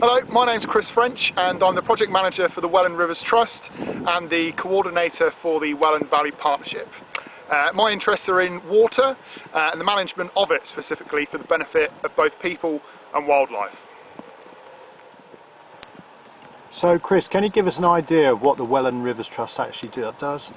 Hello, my name's Chris French and I'm the Project Manager for the Welland Rivers Trust and the Coordinator for the Welland Valley Partnership. My interests are in water and the management of it, specifically for the benefit of both people and wildlife. So Chris, can you give us an idea of what the Welland Rivers Trust actually does?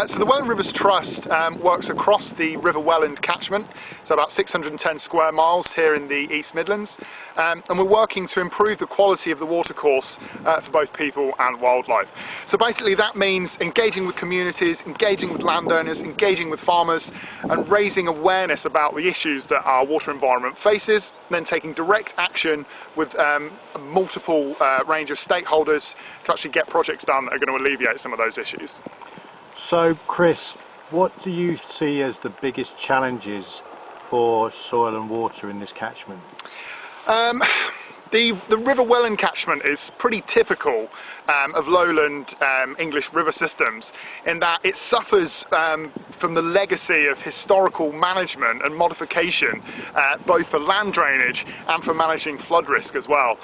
So the Welland Rivers Trust works across the River Welland catchment, so about 610 square miles here in the East Midlands, and we're working to improve the quality of the watercourse for both people and wildlife. So basically that means engaging with communities, engaging with landowners, engaging with farmers and raising awareness about the issues that our water environment faces, and then taking direct action with a multiple range of stakeholders to actually get projects done that are going to alleviate some of those issues. So Chris, what do you see as the biggest challenges for soil and water in this catchment? The River Welland catchment is pretty typical of lowland English river systems in that it suffers from the legacy of historical management and modification, both for land drainage and for managing flood risk as well.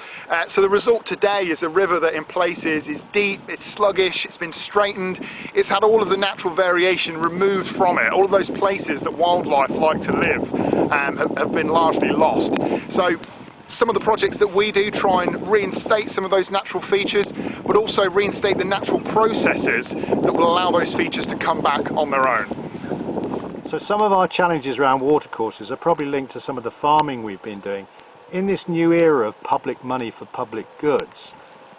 So the result today is a river that in places is deep, it's sluggish, it's been straightened, it's had all of the natural variation removed from it. All of those places that wildlife like to live have been largely lost. So some of the projects that we do try and reinstate some of those natural features, but also reinstate the natural processes that will allow those features to come back on their own. So some of our challenges around watercourses are probably linked to some of the farming we've been doing. In this new era of public money for public goods,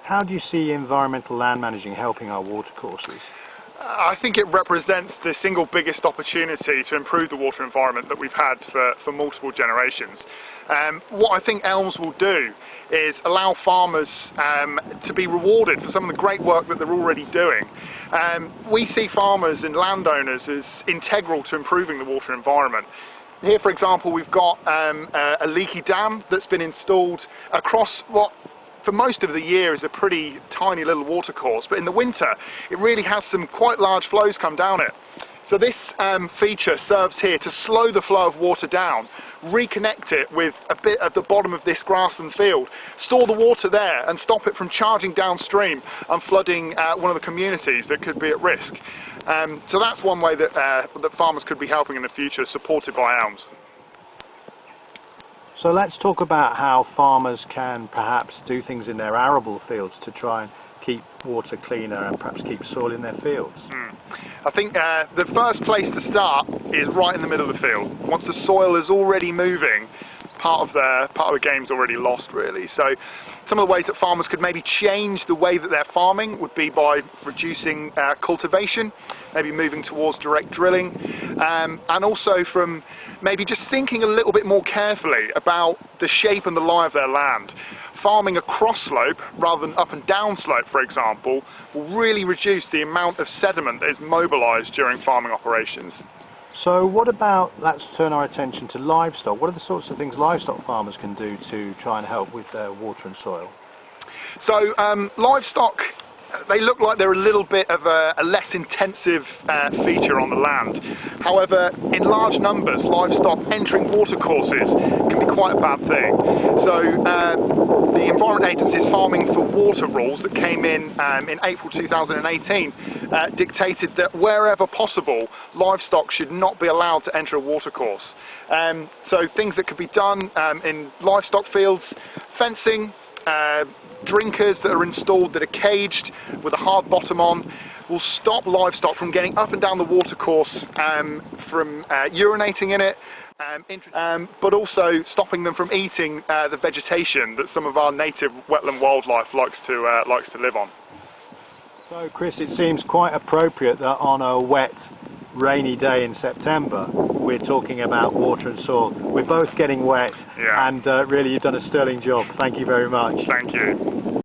how do you see environmental land managing helping our watercourses? I think it represents the single biggest opportunity to improve the water environment that we've had for multiple generations. What I think ELMS will do is allow farmers to be rewarded for some of the great work that they're already doing. We see farmers and landowners as integral to improving the water environment. Here, for example, we've got a leaky dam that's been installed across what for most of the year is a pretty tiny little watercourse, but in the winter it really has some quite large flows come down it. So this feature serves here to slow the flow of water down, reconnect it with a bit of the bottom of this grassland field, store the water there and stop it from charging downstream and flooding one of the communities that could be at risk. So that's one way that, that farmers could be helping in the future, supported by ELMS. So let's talk about how farmers can perhaps do things in their arable fields to try and keep water cleaner and perhaps keep soil in their fields. I think the first place to start is right in the middle of the field. Once the soil is already moving, part of the game's already lost really. So some of the ways that farmers could maybe change the way that they're farming would be by reducing cultivation, maybe moving towards direct drilling, and also from maybe just thinking a little bit more carefully about the shape and the lie of their land. Farming a cross slope rather than up and down slope, for example, will really reduce the amount of sediment that is mobilised during farming operations. So what about, let's turn our attention to livestock. What are the sorts of things livestock farmers can do to try and help with their water and soil? So livestock, they look like they're a little bit of a less intensive feature on the land. However, in large numbers, livestock entering watercourses can be quite a bad thing. So the Environment Agency's Farming for Water rules that came in April 2018 dictated that wherever possible, livestock should not be allowed to enter a watercourse. So things that could be done in livestock fields, fencing, drinkers that are installed that are caged with a hard bottom on will stop livestock from getting up and down the watercourse, from urinating in it, but also stopping them from eating the vegetation that some of our native wetland wildlife likes to live on. So Chris, it seems quite appropriate that on a wet, rainy day in September we're talking about water and soil. We're both getting wet, yeah. And really you've done a sterling job. Thank you very much. Thank you.